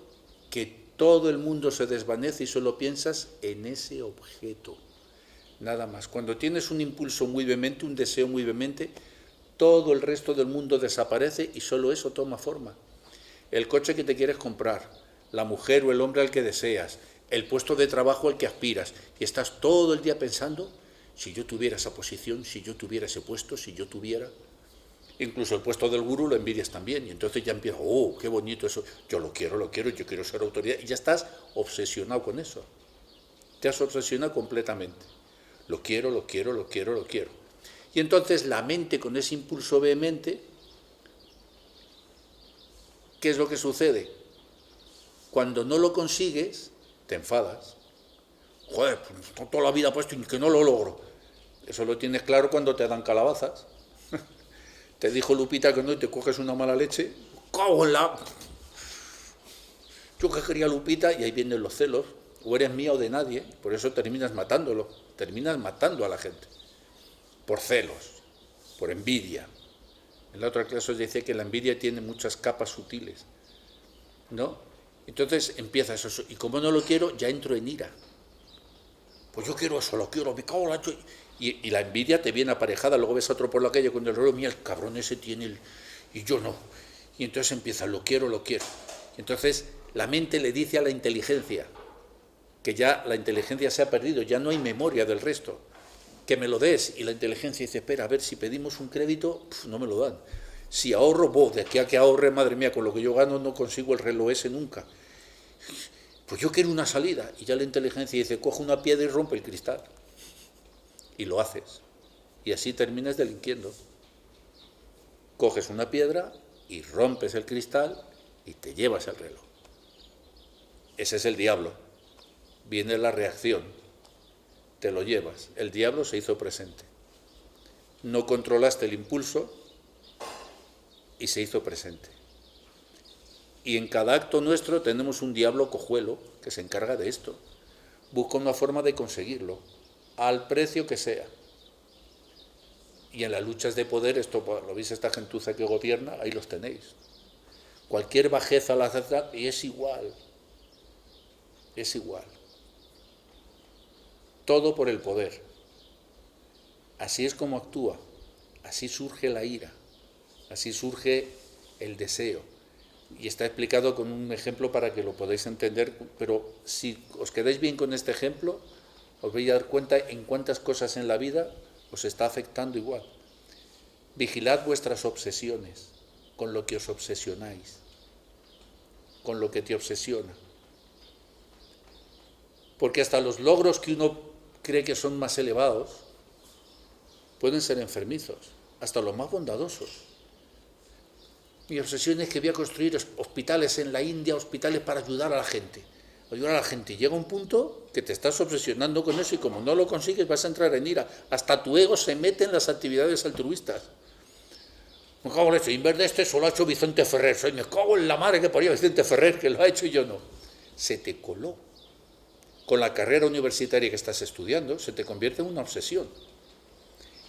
que todo el mundo se desvanece y solo piensas en ese objeto. Nada más. Cuando tienes un impulso muy vehemente, un deseo muy vehemente, todo el resto del mundo desaparece y solo eso toma forma. El coche que te quieres comprar, la mujer o el hombre al que deseas, el puesto de trabajo al que aspiras, y estás todo el día pensando, si yo tuviera esa posición, si yo tuviera ese puesto, si yo tuviera... Incluso el puesto del gurú lo envidias también, y entonces ya empiezas, ¡oh, qué bonito eso! Yo lo quiero, yo quiero ser autoridad, y ya estás obsesionado con eso. Te has obsesionado completamente. Lo quiero. Y entonces la mente, con ese impulso vehemente, ¿qué es lo que sucede? Cuando no lo consigues, te enfadas. Joder, pues toda la vida puesto y que no lo logro. Eso lo tienes claro cuando te dan calabazas. Te dijo Lupita que no y te coges una mala leche. ¡Cago en la! Yo que quería Lupita y ahí vienen los celos. O eres mía o de nadie. Por eso terminas matándolo. Terminas matando a la gente. Por celos, por envidia. En la otra clase os decía que la envidia tiene muchas capas sutiles, ¿no? Entonces empieza eso, y como no lo quiero, ya entro en ira. Pues yo quiero eso, lo quiero, me cago en la... Y la envidia te viene aparejada, luego ves a otro por la calle con el reloj, mira, el cabrón ese tiene el... y yo no. Y entonces empieza, lo quiero. Y entonces la mente le dice a la inteligencia, que ya la inteligencia se ha perdido, ya no hay memoria del resto, que me lo des, y la inteligencia dice, espera, a ver, si pedimos un crédito, no me lo dan. Si ahorro, de aquí a que ahorre, madre mía, con lo que yo gano no consigo el reloj ese nunca. Pues yo quiero una salida, y ya la inteligencia dice, coge una piedra y rompe el cristal. Y lo haces. Y así terminas delinquiendo. Coges una piedra y rompes el cristal y te llevas el reloj. Ese es el diablo. Viene la reacción. Te lo llevas. El diablo se hizo presente. No controlaste el impulso y se hizo presente. Y en cada acto nuestro tenemos un diablo cojuelo que se encarga de esto. Busca una forma de conseguirlo, al precio que sea. Y en las luchas de poder, esto lo veis, esta gentuza que gobierna, ahí los tenéis. Cualquier bajeza la acepta y es igual. Es igual. Todo por el poder. Así es como actúa. Así surge la ira. Así surge el deseo. Y está explicado con un ejemplo para que lo podáis entender, pero si os quedáis bien con este ejemplo, os vais a dar cuenta en cuántas cosas en la vida os está afectando igual. Vigilad vuestras obsesiones, con lo que os obsesionáis, con lo que te obsesiona. Porque hasta los logros que uno cree que son más elevados pueden ser enfermizos, hasta los más bondadosos. Mi obsesión es que voy a construir hospitales en la India, hospitales para ayudar a la gente. ayudar a la gente. Llega un punto que te estás obsesionando con eso y como no lo consigues vas a entrar en ira. Hasta tu ego se mete en las actividades altruistas. Me cago en esto. Y en vez de este solo ha hecho Vicente Ferrer. Soy, me cago en la madre que ponía Vicente Ferrer, que lo ha hecho y yo no. Se te coló. Con la carrera universitaria que estás estudiando, se te convierte en una obsesión.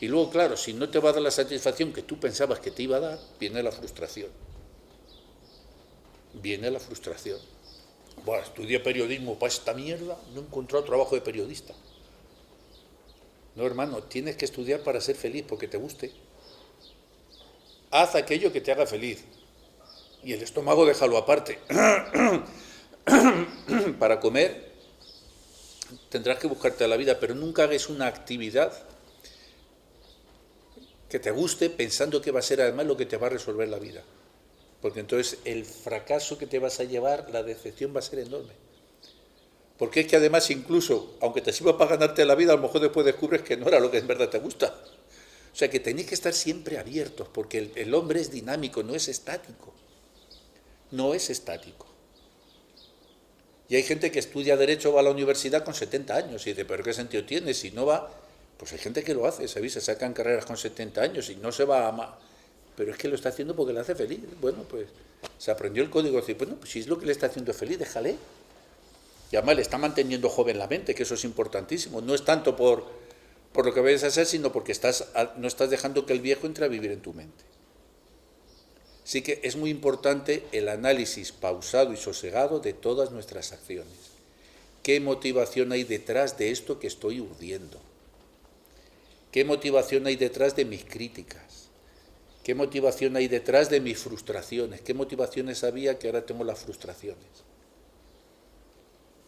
Y luego, claro, si no te va a dar la satisfacción que tú pensabas que te iba a dar, viene la frustración. Viene la frustración. Bueno, estudié periodismo para esta mierda, no he encontrado trabajo de periodista. No, hermano, tienes que estudiar para ser feliz, porque te guste. Haz aquello que te haga feliz. Y el estómago déjalo aparte. Para comer tendrás que buscarte la vida, pero nunca hagas una actividad que te guste pensando que va a ser además lo que te va a resolver la vida. Porque entonces el fracaso que te vas a llevar, la decepción va a ser enorme. Porque es que además incluso, aunque te sirva para ganarte la vida, a lo mejor después descubres que no era lo que en verdad te gusta. O sea que tenéis que estar siempre abiertos, porque el hombre es dinámico, no es estático. No es estático. Y hay gente que estudia Derecho, va a la universidad con 70 años y dice, ¿pero qué sentido tiene? Si no va, pues hay gente que lo hace, ¿sabéis? Se sacan carreras con 70 años y no se va a... Pero es que lo está haciendo porque le hace feliz. Bueno, pues se aprendió el código, dice, bueno, pues si es lo que le está haciendo feliz, déjale. Y además le está manteniendo joven la mente, que eso es importantísimo. No es tanto por lo que vayas a hacer, sino porque no estás dejando que el viejo entre a vivir en tu mente. Así que es muy importante el análisis pausado y sosegado de todas nuestras acciones. ¿Qué motivación hay detrás de esto que estoy urdiendo? ¿Qué motivación hay detrás de mis críticas? ¿Qué motivación hay detrás de mis frustraciones? ¿Qué motivaciones había que ahora tengo las frustraciones?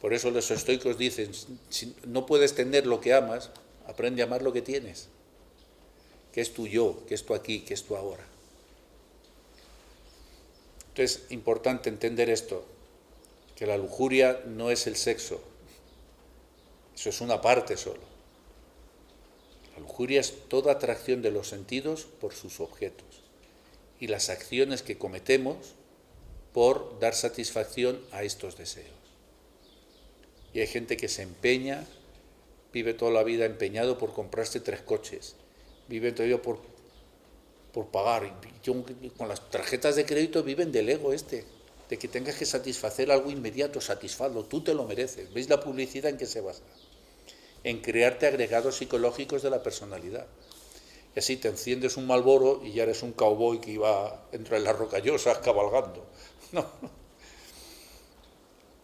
Por eso los estoicos dicen, si no puedes tener lo que amas, aprende a amar lo que tienes. ¿Qué es tu yo? ¿Qué es tu aquí? ¿Qué es tu ahora? Entonces, es importante entender esto, que la lujuria no es el sexo, eso es una parte solo. La lujuria es toda atracción de los sentidos por sus objetos y las acciones que cometemos por dar satisfacción a estos deseos. Y hay gente que se empeña, vive toda la vida empeñado por comprarse 3 coches, vive todavía por pagar. Y con las tarjetas de crédito viven del ego de que tengas que satisfacer algo inmediato, satisfazlo, tú te lo mereces. ¿Veis la publicidad en qué se basa? En crearte agregados psicológicos de la personalidad. Y así te enciendes un Marlboro y ya eres un cowboy que iba entre las rocallosas cabalgando. No.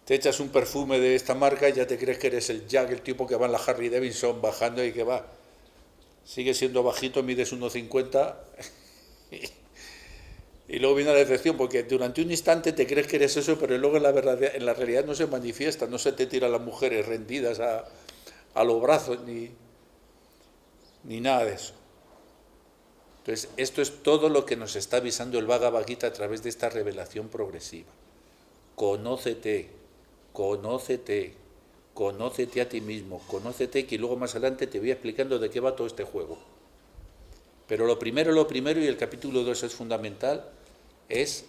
Te echas un perfume de esta marca y ya te crees que eres el Jack, el tipo que va en la Harley Davidson bajando y que va. Sigue siendo bajito, mides 1,50 y luego viene la decepción, porque durante un instante te crees que eres eso, pero luego en la realidad no se manifiesta, no se te tiran las mujeres rendidas a los brazos, ni nada de eso. Entonces, esto es todo lo que nos está avisando el Bhagavad Gita a través de esta revelación progresiva. Conócete, conócete, conócete a ti mismo, conócete, que luego más adelante te voy explicando de qué va todo este juego. Pero lo primero, y el capítulo 2 es fundamental, es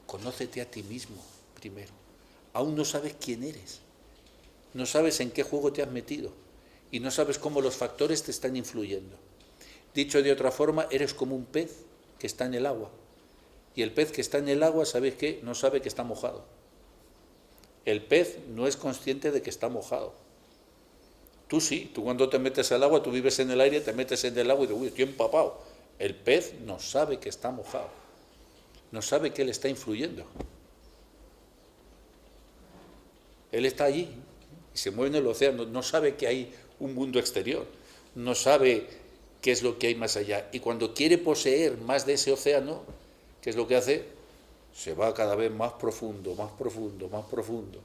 conócete a ti mismo primero. Aún no sabes quién eres, no sabes en qué juego te has metido y no sabes cómo los factores te están influyendo. Dicho de otra forma, eres como un pez que está en el agua. Y el pez que está en el agua, ¿sabes qué? No sabe que está mojado. El pez no es consciente de que está mojado. Tú sí, tú cuando te metes al agua, tú vives en el aire, te metes en el agua y dices, uy, estoy empapado. El pez no sabe que está mojado. No sabe que él está influyendo. Él está allí y se mueve en el océano, no sabe que hay un mundo exterior, no sabe qué es lo que hay más allá. Y cuando quiere poseer más de ese océano, ¿qué es lo que hace? Se va cada vez más profundo, más profundo, más profundo.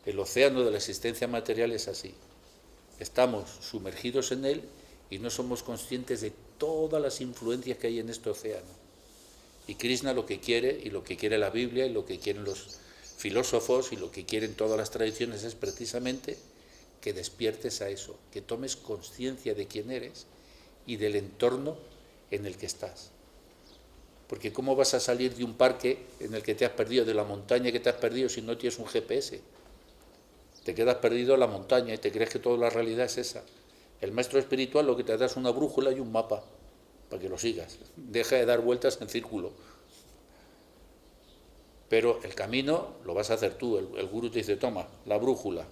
El océano de la existencia material es así. Estamos sumergidos en él y no somos conscientes de todas las influencias que hay en este océano. Y Krishna lo que quiere, y lo que quiere la Biblia, y lo que quieren los filósofos, y lo que quieren todas las tradiciones es precisamente que despiertes a eso, que tomes conciencia de quién eres y del entorno en el que estás. Porque ¿cómo vas a salir de un parque en el que te has perdido, de la montaña que te has perdido, si no tienes un GPS? Te quedas perdido en la montaña y te crees que toda la realidad es esa. El maestro espiritual lo que te da es una brújula y un mapa para que lo sigas. Deja de dar vueltas en círculo. Pero el camino lo vas a hacer tú. El gurú te dice, toma la brújula,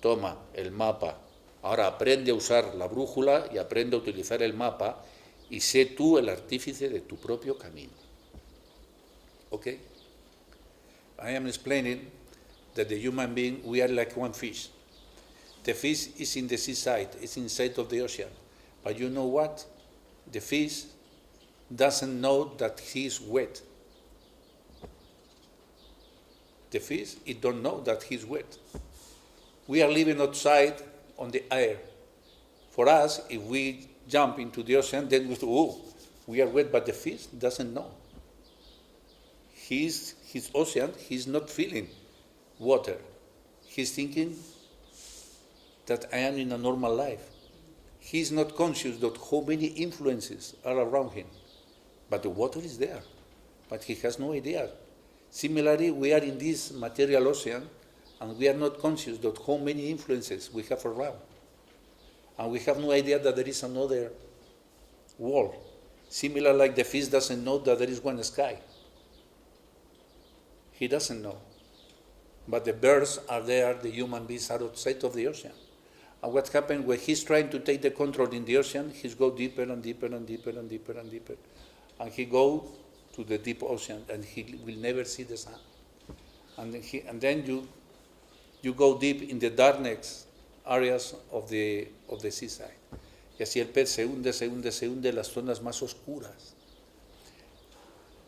toma el mapa. Ahora aprende a usar la brújula y aprende a utilizar el mapa y sé tú el artífice de tu propio camino. ¿Ok? I am explaining that the human being, we are like one fish. The fish is in the seaside, it's inside of the ocean. But you know what? The fish doesn't know that he is wet. The fish, it don't know that he's wet. We are living outside on the air. For us, if we jump into the ocean, then we say, oh, we are wet, but the fish doesn't know. His ocean, he's not feeling water. He's thinking that I am in a normal life. He's not conscious that how many influences are around him. But the water is there, but he has no idea. Similarly, we are in this material ocean, and we are not conscious that how many influences we have around. And we have no idea that there is another world. Similar like the fish doesn't know that there is one sky. He doesn't know. But the birds are there, the human beings are outside of the ocean. And what happens when he's trying to take the control in the ocean, he's go deeper and deeper and deeper and deeper and deeper. And he go to the deep ocean and he will never see the sun. And then you go deep in the darkness areas of the seaside. Y así el pez se hunde en las zonas más oscuras.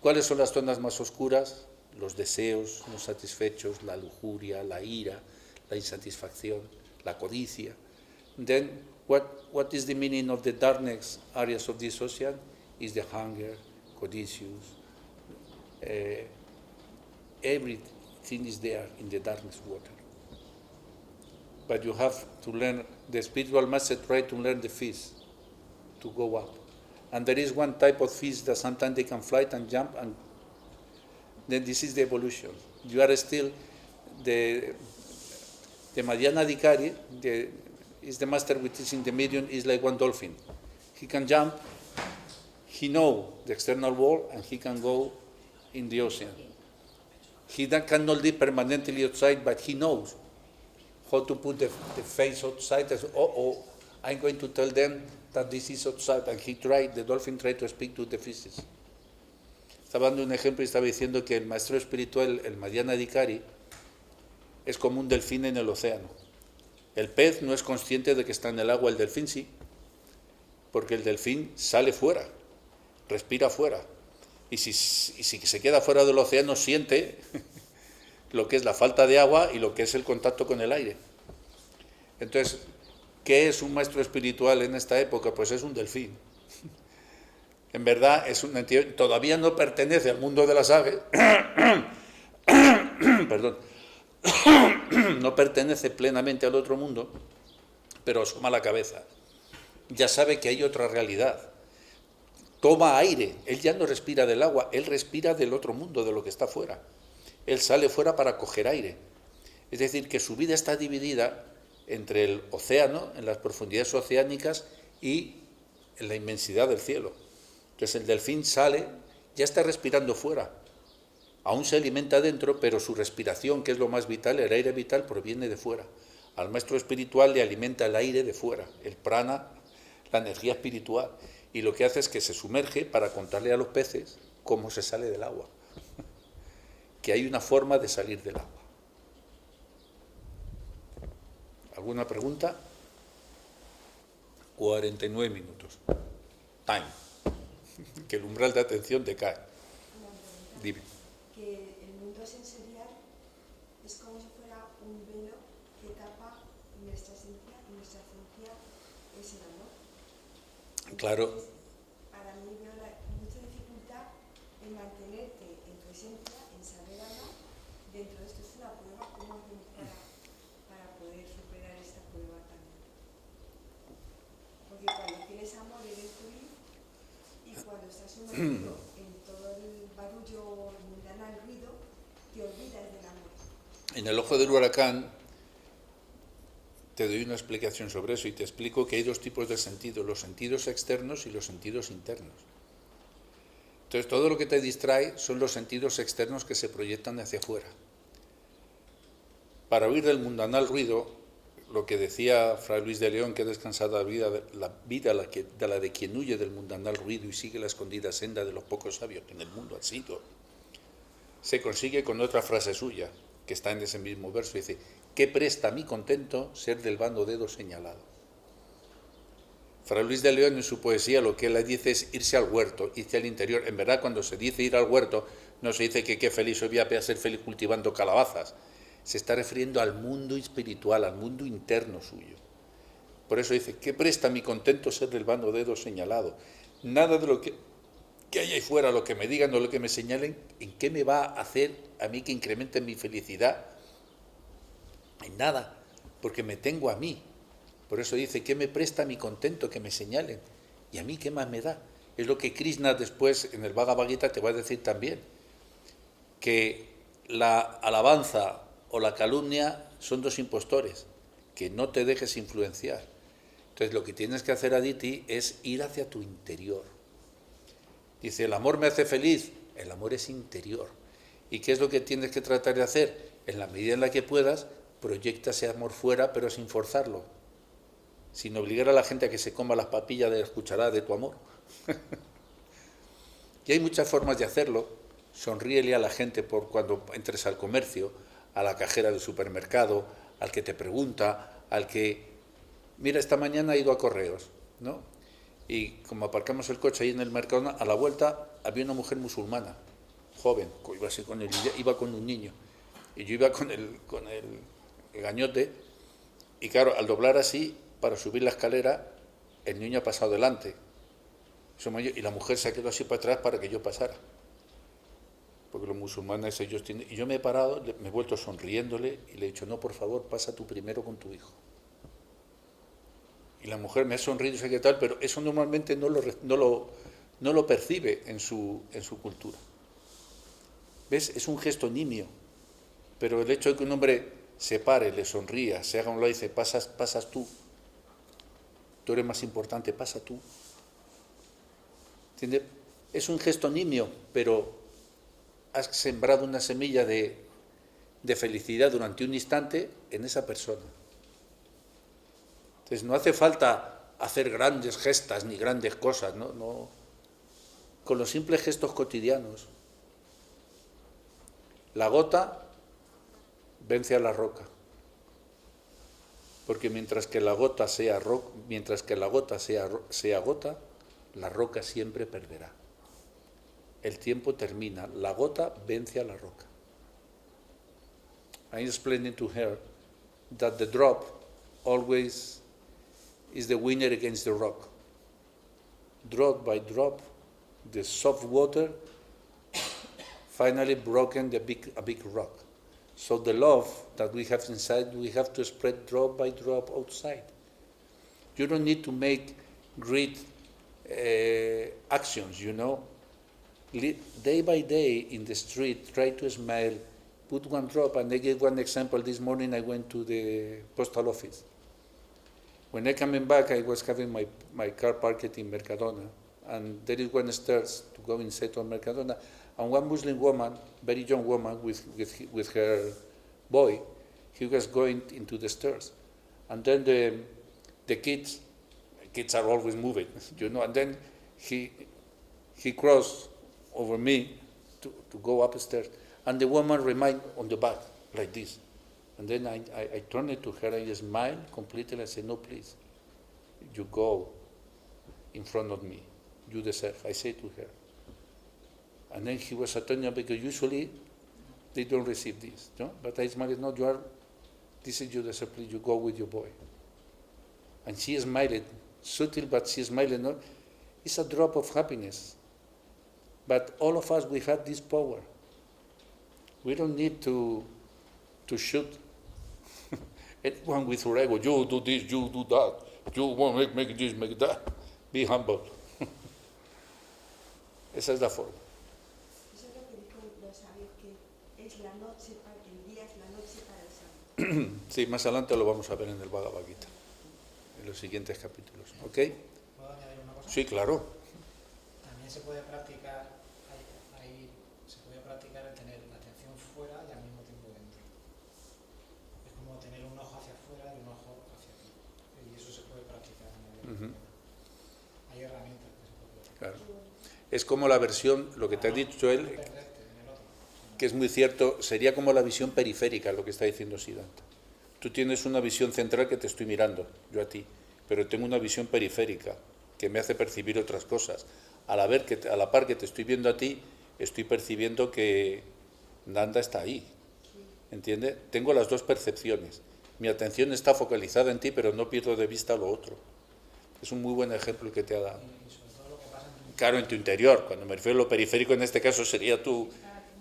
¿Cuáles son las zonas más oscuras? Los deseos no satisfechos, la lujuria, la ira, la insatisfacción, la codicia. Then, what is the meaning of the darkness areas of this ocean? Is the hunger, codicious, everything is there in the darkness water. But you have to learn, the spiritual master try to learn the fish to go up. And there is one type of fish that sometimes they can fly and jump, and then this is the evolution. You are still, the Madhyana is the master which is in the medium, is like one dolphin. He can jump, he knows the external world, and he can go in the ocean. He cannot live permanently outside, but he knows how to put the face outside. As, I'm going to tell them that this is outside. And the dolphin tried to speak to the fishes. Estaba dando un ejemplo y estaba diciendo que el maestro espiritual, el Madhyana Adhikari, es como un delfín en el océano. El pez no es consciente de que está en el agua, el delfín sí, porque el delfín sale fuera, respira fuera. Y si se queda fuera del océano, siente lo que es la falta de agua y lo que es el contacto con el aire. Entonces, ¿qué es un maestro espiritual en esta época? Pues es un delfín. En verdad, es una entidad, todavía no pertenece al mundo de las aves, perdón, no pertenece plenamente al otro mundo, pero asoma la cabeza. Ya sabe que hay otra realidad. Toma aire, él ya no respira del agua, él respira del otro mundo, de lo que está fuera. Él sale fuera para coger aire. Es decir, que su vida está dividida entre el océano, en las profundidades oceánicas, y en la inmensidad del cielo. Entonces el delfín sale, ya está respirando fuera. Aún se alimenta dentro, pero su respiración, que es lo más vital, el aire vital, proviene de fuera. Al maestro espiritual le alimenta el aire de fuera, el prana, la energía espiritual. Y lo que hace es que se sumerge para contarle a los peces cómo se sale del agua. Que hay una forma de salir del agua. ¿Alguna pregunta? 49 minutos. Time. Que el umbral de atención decae. Dime. Que el mundo sensorial es como si fuera un velo que tapa nuestra esencia, y nuestra esencia es el amor. Entonces, Claro. para mí veo mucha dificultad en mantenerte en tu esencia, en saber amar. Dentro de esto es una prueba, ¿cómo hacemos para poder superar esta prueba también? Porque cuando tienes amor eres feliz, y cuando estás sumergido en todo el barullo mundanal, el ruido, te olvidas del amor. En el ojo del huracán, te doy una explicación sobre eso y te explico que hay dos tipos de sentidos, los sentidos externos y los sentidos internos. Entonces, todo lo que te distrae son los sentidos externos que se proyectan hacia afuera. Para huir del mundanal ruido, lo que decía Fray Luis de León, que ha descansado la vida de quien huye del mundanal ruido y sigue la escondida senda de los pocos sabios que en el mundo han sido, se consigue con otra frase suya, que está en ese mismo verso, dice: ¿qué presta a mi contento ser del bando dedo señalado? Fray Luis de León en su poesía lo que él dice es irse al huerto, irse al interior. En verdad, cuando se dice ir al huerto, no se dice que qué feliz hoy voy a ser feliz cultivando calabazas. Se está refiriendo al mundo espiritual, al mundo interno suyo. Por eso dice: ¿qué presta a mi contento ser del bando dedo señalado? Nada de lo que hay ahí fuera, lo que me digan o lo que me señalen, ¿en qué me va a hacer a mí que incremente mi felicidad? En nada, porque me tengo a mí. Por eso dice: ¿qué me presta mi contento que me señalen? ¿Y a mí qué más me da? Es lo que Krishna después en el Bhagavad Gita te va a decir también, que la alabanza o la calumnia son dos impostores, que no te dejes influenciar. Entonces lo que tienes que hacer, Aditi, es ir hacia tu interior. Dice: el amor me hace feliz. El amor es interior. ¿Y qué es lo que tienes que tratar de hacer? En la medida en la que puedas, proyecta ese amor fuera, pero sin forzarlo, sin obligar a la gente a que se coma las papillas de las cucharadas de tu amor. Y hay muchas formas de hacerlo. Sonríele a la gente por cuando entres al comercio, a la cajera del supermercado, al que te pregunta, al que... Mira, esta mañana he ido a Correos, ¿no? Y como aparcamos el coche ahí en el Mercadona, a la vuelta había una mujer musulmana, joven, iba con un niño, y yo iba con el gañote, y claro, al doblar así, para subir la escalera, el niño ha pasado delante, y la mujer se quedó así para atrás para que yo pasara, porque los musulmanes ellos tienen... Y yo me he parado, me he vuelto sonriéndole, y le he dicho: no, por favor, pasa tú primero con tu hijo. Y la mujer me ha sonrido y sé qué tal, pero eso normalmente no lo percibe en su cultura. ¿Ves? Es un gesto nimio, pero el hecho de que un hombre se pare, le sonría, se haga un lado y dice: pasas tú eres más importante, pasa tú. ¿Entiendes? Es un gesto nimio, pero has sembrado una semilla de felicidad durante un instante en esa persona. Entonces no hace falta hacer grandes gestas ni grandes cosas, ¿no? Con los simples gestos cotidianos. La gota vence a la roca, porque mientras que la gota sea gota, la roca siempre perderá. El tiempo termina, la gota vence a la roca. I'm explaining to her that the drop always is the winner against the rock. Drop by drop, the soft water finally broken a big rock. So the love that we have inside, we have to spread drop by drop outside. You don't need to make great actions, you know. Day by day in the street, try to smile, put one drop. And I gave one example. This morning I went to the postal office. When I coming back, I was having my car parked in Mercadona, and there is one stairs to go inside of Mercadona, and one Muslim woman, very young woman with her boy, he was going into the stairs, and then the kids are always moving, you know, and then he crossed over me to go upstairs, and the woman remained on the back like this. And then I turned it to her and I smiled completely and I said: no, please, you go in front of me. You deserve, I said to her. And then he was attorney, because usually they don't receive this. No? But I smiled: no, this is you deserve, please, you go with your boy. And she smiled, subtle, but she smiled. No? It's a drop of happiness. But all of us, we have this power. We don't need to shoot anyone with your ego. You do this, you do that. You want make this, make that. Be humble. Esa es la forma. Eso es lo que dijo los sabios, que es la noche, el día es la noche para el sabio. Sí, más adelante lo vamos a ver en el Bhagavad Gita, en los siguientes capítulos. ¿Ok? ¿Puedo añadir una cosa? Sí, claro. También se puede practicar, se puede practicar el tener la atención fuera y al mismo tiempo dentro. Es como tener un ojo hacia afuera y un ojo hacia ti. Y eso se puede practicar en el día. Hay herramientas que se pueden practicar. Claro. Es como la versión, lo que te ha dicho él, que es muy cierto, sería como la visión periférica, lo que está diciendo Siddhanta. Tú tienes una visión central que te estoy mirando, yo a ti, pero tengo una visión periférica que me hace percibir otras cosas. A la par que te estoy viendo a ti, estoy percibiendo que Nanda está ahí. ¿Entiendes? Tengo las dos percepciones. Mi atención está focalizada en ti, pero no pierdo de vista lo otro. Es un muy buen ejemplo el que te ha dado. Claro, en tu interior. Cuando me refiero a lo periférico, en este caso sería tu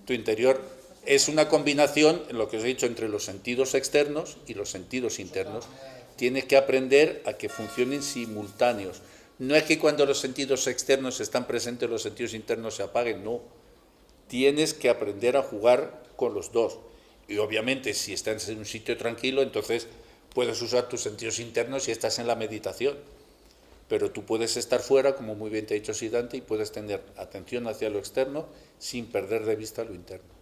interior. Es una combinación, en lo que os he dicho, entre los sentidos externos y los sentidos internos. Tienes que aprender a que funcionen simultáneos. No es que cuando los sentidos externos están presentes, los sentidos internos se apaguen, no. Tienes que aprender a jugar con los dos. Y obviamente, si estás en un sitio tranquilo, entonces puedes usar tus sentidos internos y estás en la meditación. Pero tú puedes estar fuera, como muy bien te ha dicho Siddhanta, y puedes tener atención hacia lo externo sin perder de vista lo interno.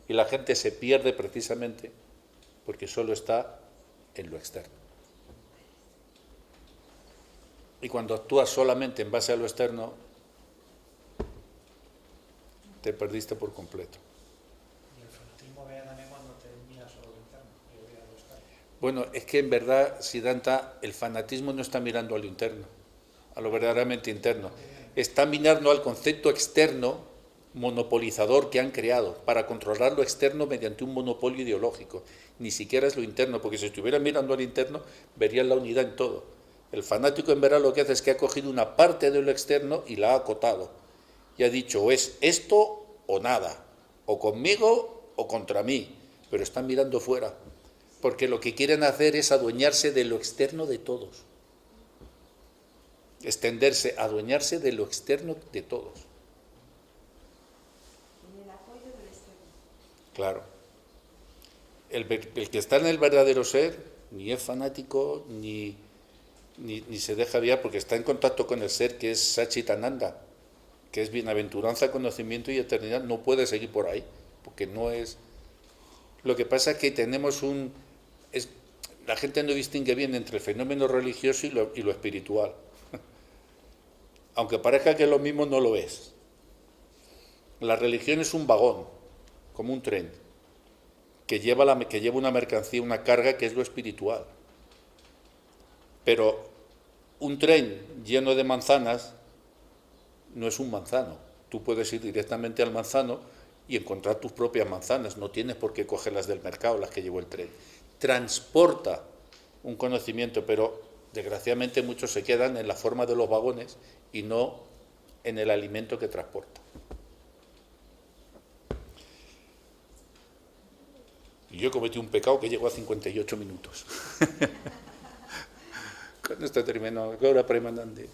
Y la gente se pierde precisamente porque solo está en lo externo. Y cuando actúas solamente en base a lo externo, te perdiste por completo. Y el fanatismo viene también cuando te miras solo lo interno y olvidas lo externo. Bueno, es que en verdad, Siddhanta, el fanatismo no está mirando a lo interno, a lo verdaderamente interno. Está mirando al concepto externo monopolizador que han creado para controlar lo externo mediante un monopolio ideológico. Ni siquiera es lo interno, porque si estuvieran mirando al interno, verían la unidad en todo. El fanático en verdad lo que hace es que ha cogido una parte de lo externo y la ha acotado. Y ha dicho, o es esto o nada, o conmigo o contra mí, pero están mirando fuera, porque lo que quieren hacer es adueñarse de lo externo de todos. Extenderse, adueñarse de lo externo de todos. En el apoyo del externo. Claro. El que está en el verdadero ser ni es fanático ni se deja guiar, porque está en contacto con el ser que es Satchitananda, que es bienaventuranza, conocimiento y eternidad. No puede seguir por ahí, porque no es... Lo que pasa es que tenemos la gente no distingue bien entre el fenómeno religioso y lo espiritual. Aunque parezca que lo mismo, no lo es. La religión es un vagón, como un tren, que lleva una mercancía, una carga, que es lo espiritual. Pero un tren lleno de manzanas no es un manzano. Tú puedes ir directamente al manzano y encontrar tus propias manzanas. No tienes por qué cogerlas del mercado, las que llevó el tren. Transporta un conocimiento, pero desgraciadamente muchos se quedan en la forma de los vagones y no en el alimento que transporta. Y yo cometí un pecado que llegó a 58 minutos. Con esto terminó. Ahora premandan de...